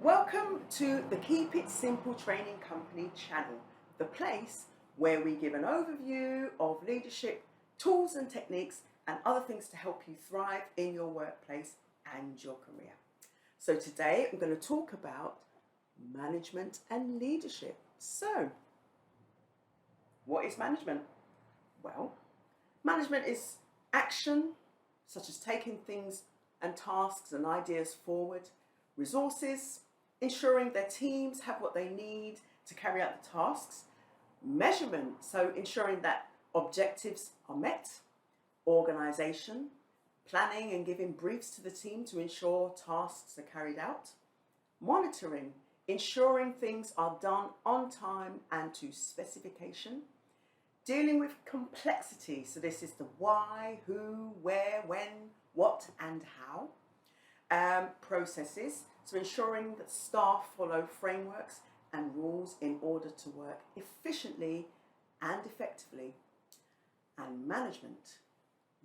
Welcome to the Keep It Simple Training Company channel, the place where we give an overview of leadership, tools and techniques, and other things to help you thrive in your workplace and your career. So today I'm going to talk about management and leadership. So, what is management? Well, management is action, such as taking things and tasks and ideas forward, resources, ensuring their teams have what they need to carry out the tasks, measurement, so ensuring that objectives are met, organisation, planning and giving briefs to the team to ensure tasks are carried out, monitoring, ensuring things are done on time and to specification, dealing with complexity, so this is the why, who, where, when, what and how, processes, so ensuring that staff follow frameworks and rules in order to work efficiently and effectively, and management.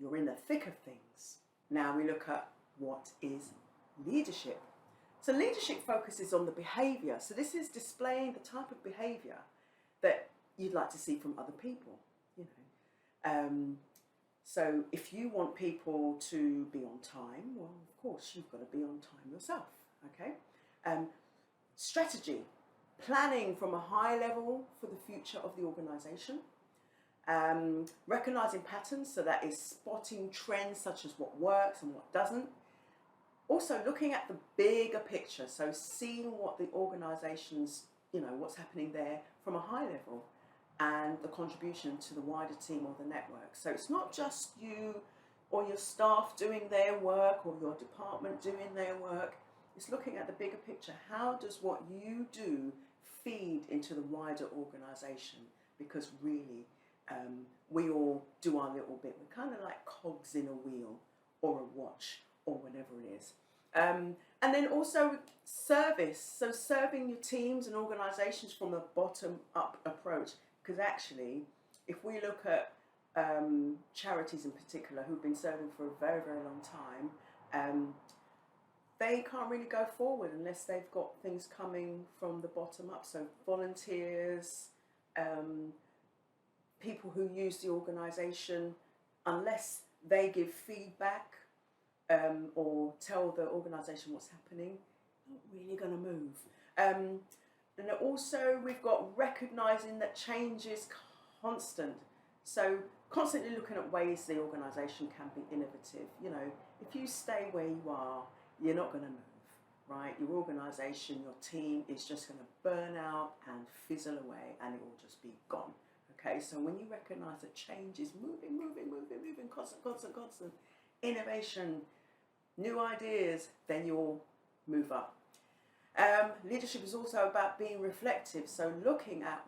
You're in the thick of things. Now we look at what is leadership. So leadership focuses on the behaviour. So this is displaying the type of behaviour that you'd like to see from other people. So if you want people to be on time, well, of course, you've got to be on time yourself, okay? Strategy, planning from a high level for the future of the organisation. Recognising patterns, so that is spotting trends such as what works and what doesn't. Also looking at the bigger picture, so seeing what the organisation's, what's happening there from a high level, and the contribution to the wider team or the network. So it's not just you or your staff doing their work or your department doing their work. It's looking at the bigger picture. How does what you do feed into the wider organisation? Because really, we all do our little bit. We're kind of like cogs in a wheel or a watch or whatever it is. And then also service. So serving your teams and organisations from a bottom-up approach. Because actually, if we look at charities in particular who've been serving for a very, very long time, they can't really go forward unless they've got things coming from the bottom up. So volunteers, people who use the organisation, unless they give feedback or tell the organisation what's happening, not really going to move. And also we've got recognising that change is constant. So constantly looking at ways the organisation can be innovative. If you stay where you are, you're not going to move, right? Your organisation, your team is just going to burn out and fizzle away and it will just be gone. Okay, so when you recognise that change is moving, constant, innovation, new ideas, then you'll move up. Leadership is also about being reflective, so looking at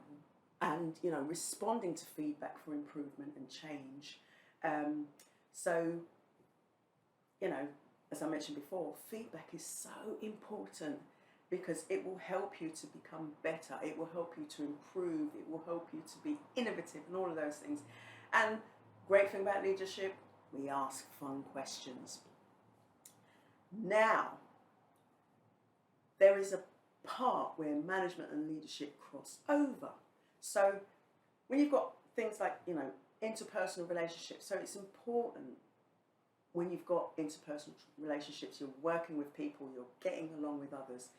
and responding to feedback for improvement and change. As I mentioned before, feedback is so important because it will help you to become better, it will help you to improve, it will help you to be innovative and all of those things. And great thing about leadership, we ask fun questions. Now, there is a part where management and leadership cross over. So when you've got things like, interpersonal relationships, so it's important when you've got interpersonal relationships, you're working with people, you're getting along with others,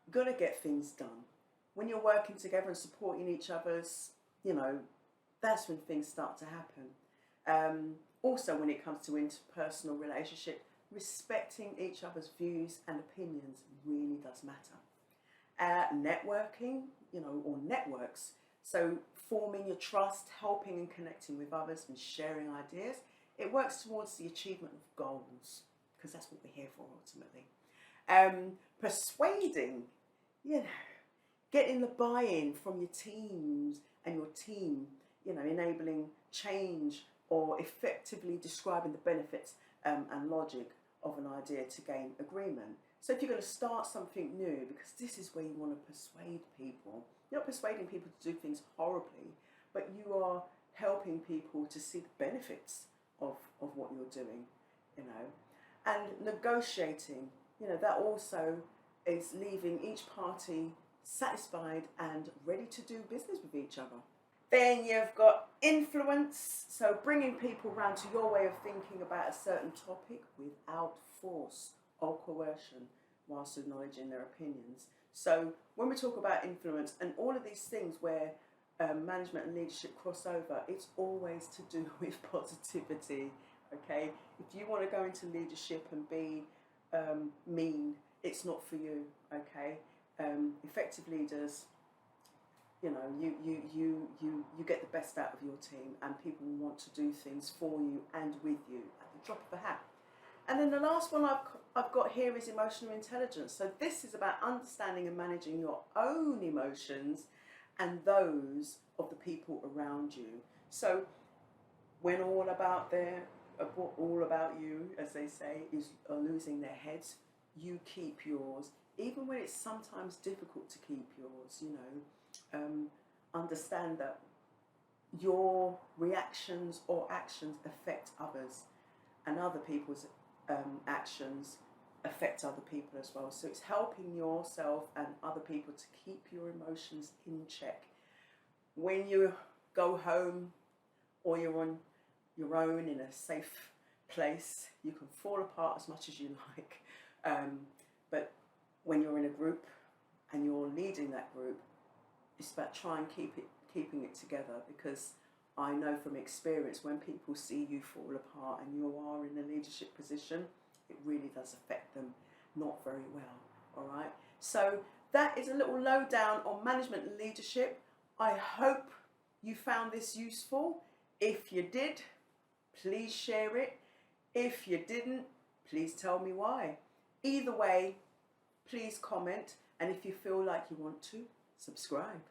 you've got to get things done. When you're working together and supporting each other's, that's when things start to happen. Also, when it comes to interpersonal relationship, respecting each other's views and opinions really does matter. Networking, or networks, so forming your trust, helping and connecting with others and sharing ideas, it works towards the achievement of goals, because that's what we're here for ultimately. Persuading, getting the buy-in from your teams and your team, enabling change or effectively describing the benefits and logic of an idea to gain agreement. So if you're going to start something new, because this is where you want to persuade people, you're not persuading people to do things horribly, but you are helping people to see the benefits of what you're doing, And negotiating, that also is leaving each party satisfied and ready to do business with each other. Then you've got influence, so bringing people around to your way of thinking about a certain topic without force or coercion, whilst acknowledging their opinions. So when we talk about influence and all of these things where management and leadership cross over, it's always to do with positivity. Okay, if you want to go into leadership and be mean, it's not for you. Okay, effective leaders, you know, you get the best out of your team, and people want to do things for you and with you at the drop of a hat. And then the last one I've got here is emotional intelligence. So this is about understanding and managing your own emotions and those of the people around you. So when all about you, as they say, are losing their heads, you keep yours. Even when it's sometimes difficult to keep yours, you know, understand that your reactions or actions affect others, and other people's actions affect other people as well. So it's helping yourself and other people to keep your emotions in check. When you go home or you're on your own in a safe place, you can fall apart as much as you like. But when you're in a group and you're leading that group, it's about trying keeping it together, because I know from experience when people see you fall apart and you are in a leadership position, it really does affect them not very well. All right. So that is a little lowdown on management and leadership. I hope you found this useful. If you did, please share it. If you didn't, please tell me why. Either way, please comment, and if you feel like you want to, subscribe.